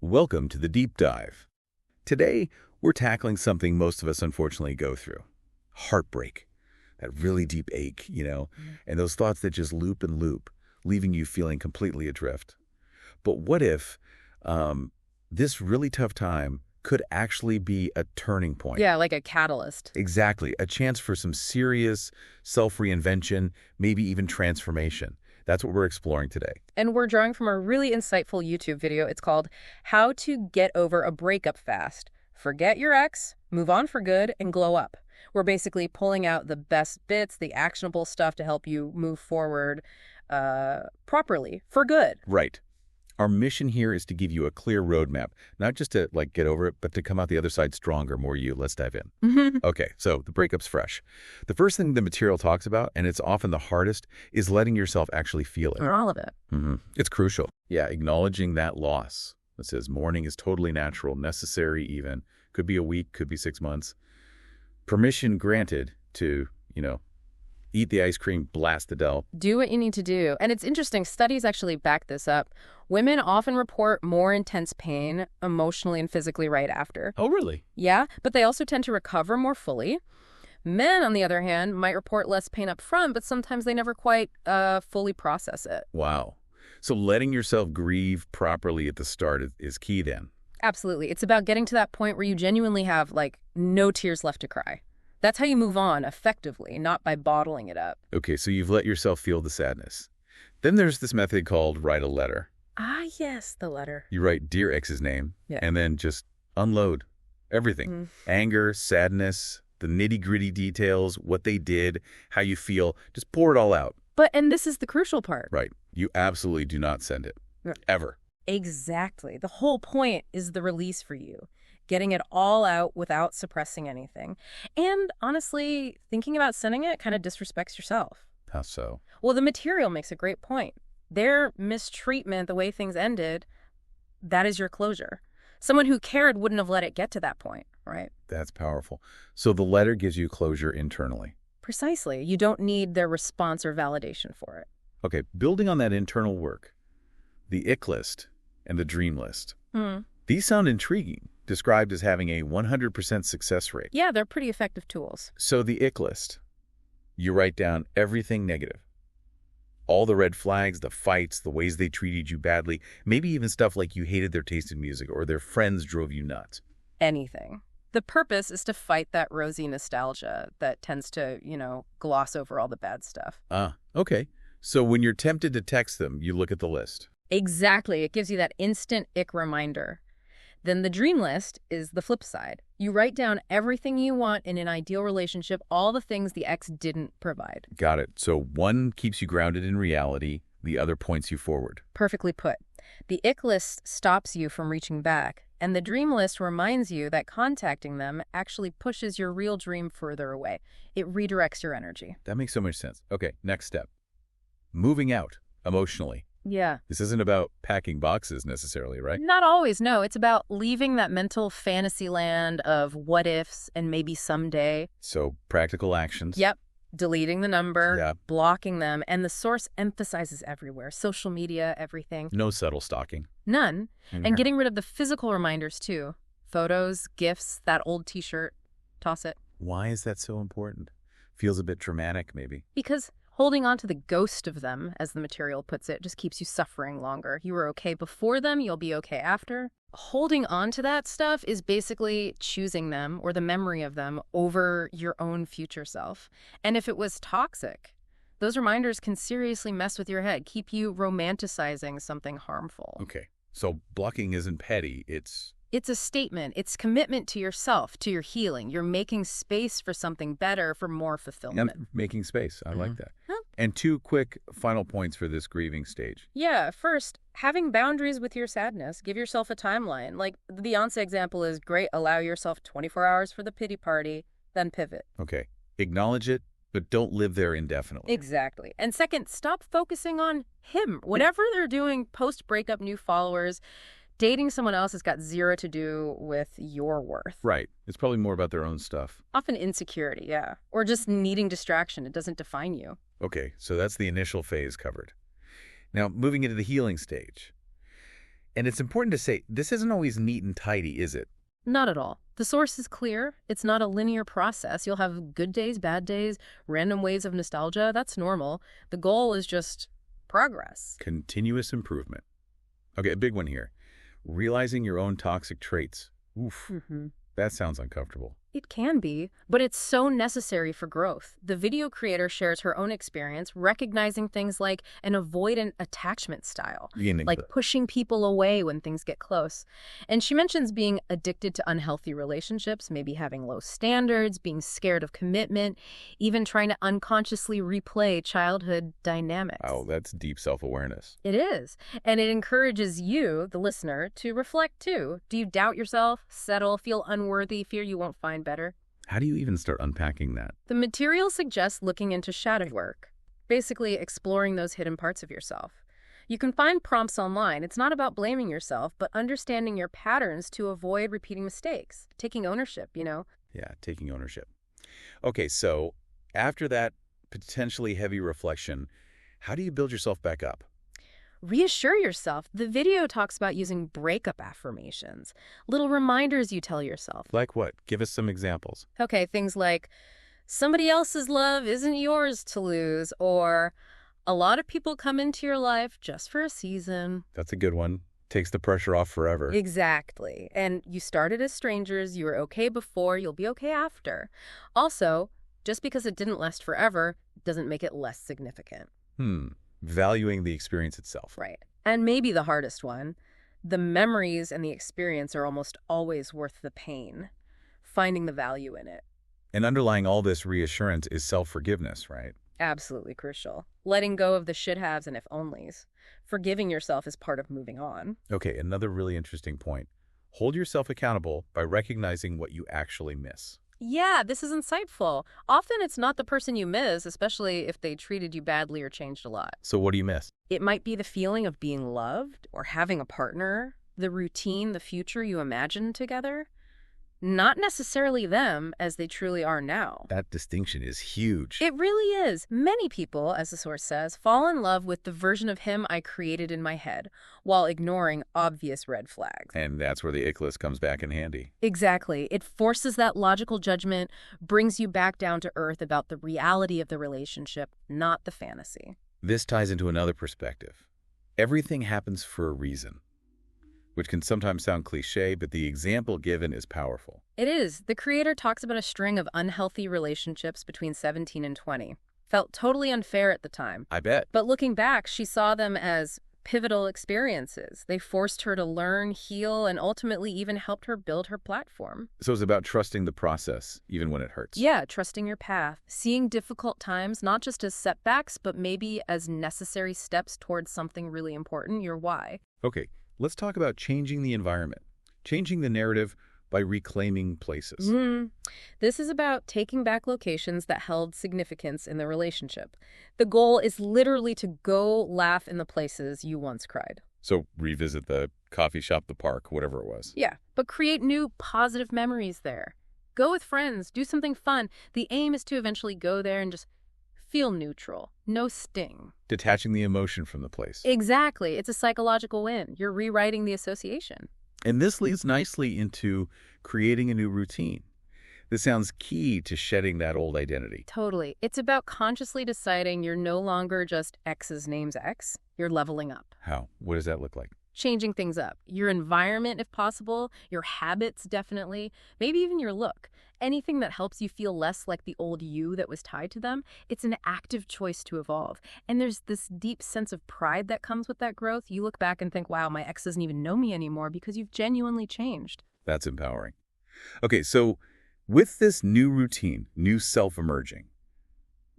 Welcome to the Deep Dive. Today, we're tackling something most of us unfortunately go through. Heartbreak. That really deep ache, and those thoughts that just loop and loop, leaving you feeling completely adrift. But what if this really tough time could actually be a turning point? Yeah, like a catalyst. Exactly. A chance for some serious self-reinvention, maybe even transformation. That's what we're exploring today. And we're drawing from a really insightful YouTube video. It's called How to Get Over a Breakup Fast. Forget your ex, move on for good, and glow up. We're basically pulling out the best bits, the actionable stuff to help you move forward properly, for good. Right. Our mission here is to give you a clear roadmap, not just to get over it, but to come out the other side stronger, more you. Let's dive in. Okay, so the breakup's fresh. The first thing the material talks about, and it's often the hardest, is letting yourself actually feel it. Or all of it. It's crucial. Yeah, acknowledging that loss. It says mourning is totally natural, necessary even. Could be a week, could be 6 months. Permission granted to, eat the ice cream, blast the Dell. Do what you need to do. And it's interesting, studies actually back this up. Women often report more intense pain emotionally and physically right after. Oh, really? Yeah, but they also tend to recover more fully. Men, on the other hand, might report less pain up front, but sometimes they never quite fully process it. Wow. So letting yourself grieve properly at the start is key then. Absolutely. It's about getting to that point where you genuinely have, no tears left to cry. That's how you move on effectively, not by bottling it up. Okay, so you've let yourself feel the sadness. Then there's this method called write a letter. Ah, yes, the letter. You write Dear Ex's name, Yeah. and then just unload everything. Anger, sadness, the nitty-gritty details, what they did, how you feel. Just pour it all out. And this is the crucial part. Right. You absolutely do not send it. Right. Ever. Exactly. The whole point is the release for you. Getting it all out without suppressing anything. And honestly, thinking about sending it kind of disrespects yourself. How so? Well, the material makes a great point. Their mistreatment, the way things ended, that is your closure. Someone who cared wouldn't have let it get to that point, right? That's powerful. So the letter gives you closure internally. Precisely. You don't need their response or validation for it. Okay, building on that internal work, the ick list and the dream list. These sound intriguing, described as having a 100% success rate. Yeah, they're pretty effective tools. So the ick list, you write down everything negative. All the red flags, the fights, the ways they treated you badly, maybe even stuff like you hated their taste in music or their friends drove you nuts. Anything. The purpose is to fight that rosy nostalgia that tends to, gloss over all the bad stuff. Okay. So when you're tempted to text them, you look at the list. Exactly. It gives you that instant ick reminder. Then the dream list is the flip side. You write down everything you want in an ideal relationship, all the things the ex didn't provide. Got it. So one keeps you grounded in reality, the other points you forward. Perfectly put. The ick list stops you from reaching back, and the dream list reminds you that contacting them actually pushes your real dream further away. It redirects your energy. That makes so much sense. Okay, next step. Moving out emotionally. Yeah. This isn't about packing boxes necessarily, right? Not always, no. It's about leaving that mental fantasy land of what ifs and maybe someday. So practical actions. Yep. Deleting the number, Yeah. blocking them, and the source emphasizes everywhere. Social media, everything. No subtle stalking. None. And getting rid of the physical reminders, too. Photos, gifts, that old T-shirt. Toss it. Why is that so important? Feels a bit dramatic, maybe. Because holding on to the ghost of them, as the material puts it, just keeps you suffering longer. You were okay before them, you'll be okay after. Holding on to that stuff is basically choosing them, or the memory of them, over your own future self. And if it was toxic, those reminders can seriously mess with your head, keep you romanticizing something harmful. Okay, so blocking isn't petty, it's a statement. It's commitment to yourself, to your healing. You're making space for something better, for more fulfillment. making space. I like that. Huh? And 2 quick final points for this grieving stage. Yeah, first, having boundaries with your sadness. Give yourself a timeline. Like the Beyonce example is great. Allow yourself 24 hours for the pity party, then pivot. Okay, acknowledge it, but don't live there indefinitely. Exactly. And second, stop focusing on him. Whatever they're doing post-breakup, new followers, dating someone else has got zero to do with your worth. Right. It's probably more about their own stuff. Often insecurity, yeah. Or just needing distraction. It doesn't define you. Okay, so that's the initial phase covered. Now, moving into the healing stage. And it's important to say, this isn't always neat and tidy, is it? Not at all. The source is clear. It's not a linear process. You'll have good days, bad days, random waves of nostalgia. That's normal. The goal is just progress. Continuous improvement. Okay, a big one here. Realizing your own toxic traits. Oof, that sounds uncomfortable. It can be, but it's so necessary for growth. The video creator shares her own experience, recognizing things like an avoidant attachment style, like pushing people away when things get close. And she mentions being addicted to unhealthy relationships, maybe having low standards, being scared of commitment, even trying to unconsciously replay childhood dynamics. Oh, that's deep self-awareness. It is. And it encourages you, the listener, to reflect too. Do you doubt yourself, settle, feel unworthy, fear you won't find better? How do you even start unpacking that? The material suggests looking into shadow work, basically exploring those hidden parts of yourself. You can find prompts online. It's not about blaming yourself, but understanding your patterns to avoid repeating mistakes, taking ownership, Yeah, taking ownership. Okay, so after that potentially heavy reflection, how do you build yourself back up? Reassure yourself. The video talks about using breakup affirmations, little reminders you tell yourself. Like what? Give us some examples. Okay, things like, somebody else's love isn't yours to lose, or a lot of people come into your life just for a season. That's a good one. Takes the pressure off forever. Exactly. And you started as strangers, you were okay before, you'll be okay after. Also, just because it didn't last forever doesn't make it less significant. Valuing the experience itself. Right. And maybe the hardest one, the memories and the experience are almost always worth the pain. Finding the value in it. And underlying all this reassurance is self-forgiveness, right? Absolutely crucial. Letting go of the should-haves and if-onlys. Forgiving yourself is part of moving on. Okay, another really interesting point. Hold yourself accountable by recognizing what you actually miss. Yeah, this is insightful. Often it's not the person you miss, especially if they treated you badly or changed a lot. So what do you miss? It might be the feeling of being loved or having a partner, the routine, the future you imagined together. Not necessarily them as they truly are now. That distinction is huge. It really is. Many people, as the source says, fall in love with the version of him I created in my head, while ignoring obvious red flags. And that's where the ick list comes back in handy. Exactly. It forces that logical judgment, brings you back down to earth about the reality of the relationship, not the fantasy. This ties into another perspective. Everything happens for a reason, which can sometimes sound cliche, but the example given is powerful. It is. The creator talks about a string of unhealthy relationships between 17 and 20. Felt totally unfair at the time. I bet. But looking back, she saw them as pivotal experiences. They forced her to learn, heal, and ultimately even helped her build her platform. So it's about trusting the process, even when it hurts. Yeah, trusting your path. Seeing difficult times not just as setbacks, but maybe as necessary steps towards something really important, your why. Okay. Let's talk about changing the environment, changing the narrative by reclaiming places. This is about taking back locations that held significance in the relationship. The goal is literally to go laugh in the places you once cried. So revisit the coffee shop, the park, whatever it was. Yeah, but create new positive memories there. Go with friends, do something fun. The aim is to eventually go there and just feel neutral, no sting. Detaching the emotion from the place. Exactly. It's a psychological win. You're rewriting the association. And this leads nicely into creating a new routine. This sounds key to shedding that old identity. Totally. It's about consciously deciding you're no longer just X's name's X. You're leveling up. How? What does that look like? Changing things up. Your environment, if possible, your habits, definitely, maybe even your look. Anything that helps you feel less like the old you that was tied to them, it's an active choice to evolve. And there's this deep sense of pride that comes with that growth. You look back and think, wow, my ex doesn't even know me anymore because you've genuinely changed. That's empowering. Okay, so with this new routine, new self emerging,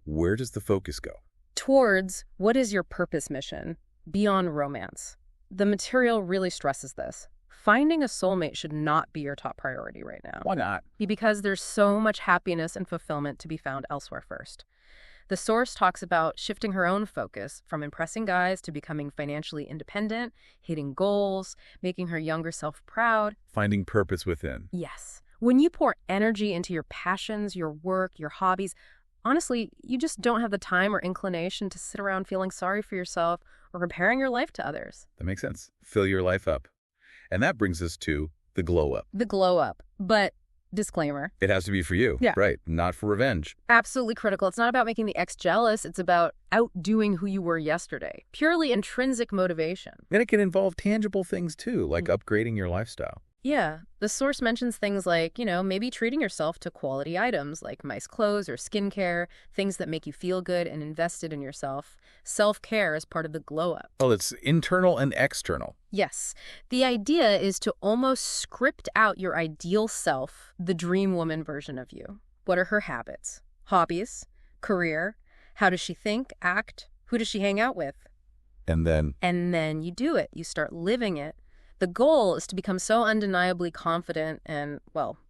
where does the focus go? Towards what is your purpose mission beyond romance? The material really stresses this. Finding a soulmate should not be your top priority right now. Why not? Because there's so much happiness and fulfillment to be found elsewhere first. The source talks about shifting her own focus from impressing guys to becoming financially independent, hitting goals, making her younger self proud. Finding purpose within. Yes. When you pour energy into your passions, your work, your hobbies, honestly, you just don't have the time or inclination to sit around feeling sorry for yourself or repairing your life to others. That makes sense. Fill your life up. And that brings us to the glow up. The glow up. But disclaimer. It has to be for you. Yeah. Right. Not for revenge. Absolutely critical. It's not about making the ex jealous. It's about outdoing who you were yesterday. Purely intrinsic motivation. And it can involve tangible things too, like upgrading your lifestyle. Yeah. The source mentions things like, maybe treating yourself to quality items like nice clothes or skincare, things that make you feel good and invested in yourself. Self-care is part of the glow up. Well, it's internal and external. Yes. The idea is to almost script out your ideal self, the dream woman version of you. What are her habits, hobbies, career? How does she think, act? Who does she hang out with? And then you do it. You start living it. The goal is to become so undeniably confident and,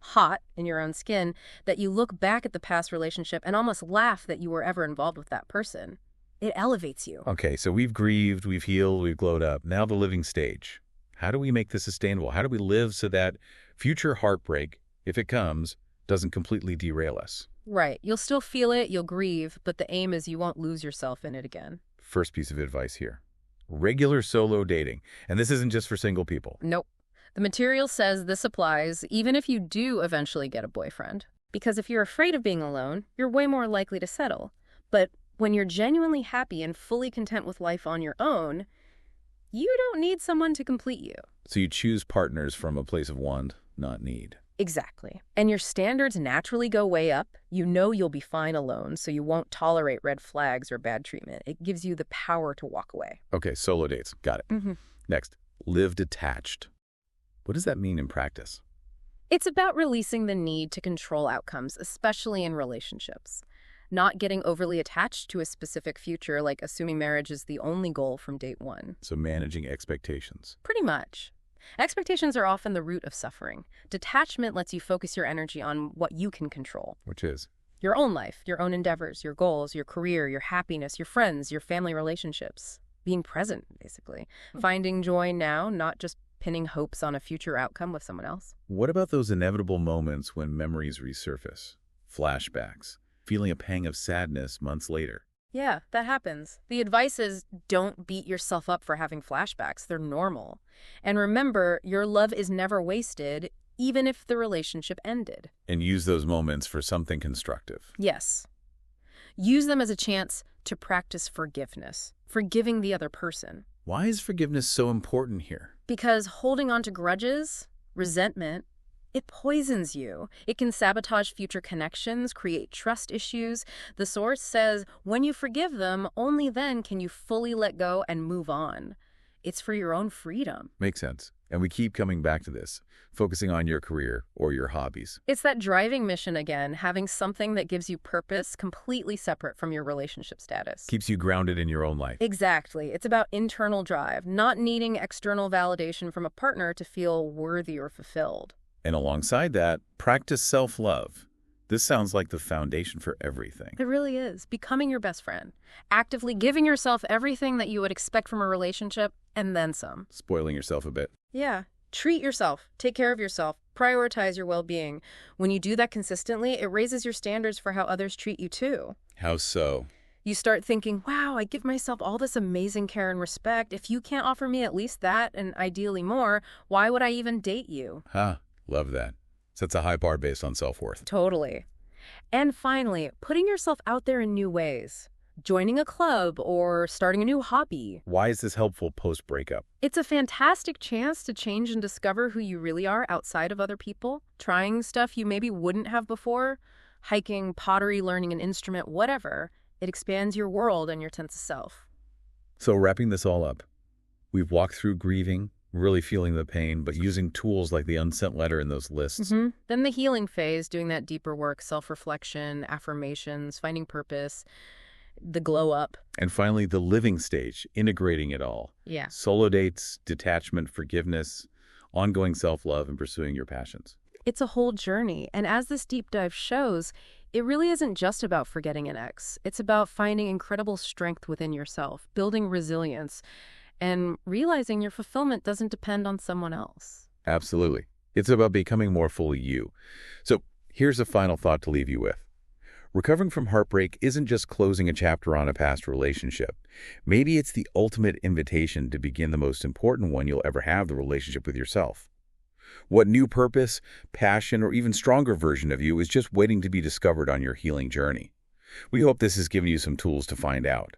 hot in your own skin that you look back at the past relationship and almost laugh that you were ever involved with that person. It elevates you. Okay, so we've grieved, we've healed, we've glowed up. Now the living stage. How do we make this sustainable? How do we live so that future heartbreak, if it comes, doesn't completely derail us? Right. You'll still feel it, you'll grieve, but the aim is you won't lose yourself in it again. First piece of advice here. Regular solo dating. And this isn't just for single people. Nope. The material says this applies even if you do eventually get a boyfriend. Because if you're afraid of being alone, you're way more likely to settle. But when you're genuinely happy and fully content with life on your own, you don't need someone to complete you. So you choose partners from a place of want, not need. Exactly. And your standards naturally go way up. You know you'll be fine alone, so you won't tolerate red flags or bad treatment. It gives you the power to walk away. Okay, solo dates. Got it. Next, live detached. What does that mean in practice? It's about releasing the need to control outcomes, especially in relationships. Not getting overly attached to a specific future, like assuming marriage is the only goal from date one. So managing expectations. Pretty much. Expectations are often the root of suffering. Detachment lets you focus your energy on what you can control. Which is? Your own life, your own endeavors, your goals, your career, your happiness, your friends, your family relationships. Being present, basically. Finding joy now, not just pinning hopes on a future outcome with someone else. What about those inevitable moments when memories resurface? Flashbacks. Feeling a pang of sadness months later. Yeah, that happens. The advice is don't beat yourself up for having flashbacks. They're normal. And remember, your love is never wasted, even if the relationship ended. And use those moments for something constructive. Yes. Use them as a chance to practice forgiveness, forgiving the other person. Why is forgiveness so important here? Because holding on to grudges, resentment, it poisons you. It can sabotage future connections, create trust issues. The source says when you forgive them, only then can you fully let go and move on. It's for your own freedom. Makes sense. And we keep coming back to this, focusing on your career or your hobbies. It's that driving mission again, having something that gives you purpose completely separate from your relationship status. Keeps you grounded in your own life. Exactly. It's about internal drive, not needing external validation from a partner to feel worthy or fulfilled. And alongside that, practice self-love. This sounds like the foundation for everything. It really is. Becoming your best friend. Actively giving yourself everything that you would expect from a relationship, and then some. Spoiling yourself a bit. Yeah. Treat yourself. Take care of yourself. Prioritize your well-being. When you do that consistently, it raises your standards for how others treat you too. How so? You start thinking, wow, I give myself all this amazing care and respect. If you can't offer me at least that, and ideally more, why would I even date you? Love that. Sets a high bar based on self-worth. Totally. And finally, putting yourself out there in new ways. Joining a club or starting a new hobby. Why is this helpful post-breakup? It's a fantastic chance to change and discover who you really are outside of other people. Trying stuff you maybe wouldn't have before. Hiking, pottery, learning an instrument, whatever. It expands your world and your sense of self. So wrapping this all up, we've walked through grieving, really feeling the pain, but using tools like the unsent letter in those lists. Then the healing phase, doing that deeper work, self-reflection, affirmations, finding purpose, the glow up. And finally, the living stage, integrating it all. Yeah. Solo dates, detachment, forgiveness, ongoing self-love, and pursuing your passions. It's a whole journey. And as this deep dive shows, it really isn't just about forgetting an ex. It's about finding incredible strength within yourself, building resilience, and realizing your fulfillment doesn't depend on someone else. Absolutely. It's about becoming more fully you. So here's a final thought to leave you with. Recovering from heartbreak isn't just closing a chapter on a past relationship. Maybe it's the ultimate invitation to begin the most important one you'll ever have, the relationship with yourself. What new purpose, passion, or even stronger version of you is just waiting to be discovered on your healing journey? We hope this has given you some tools to find out.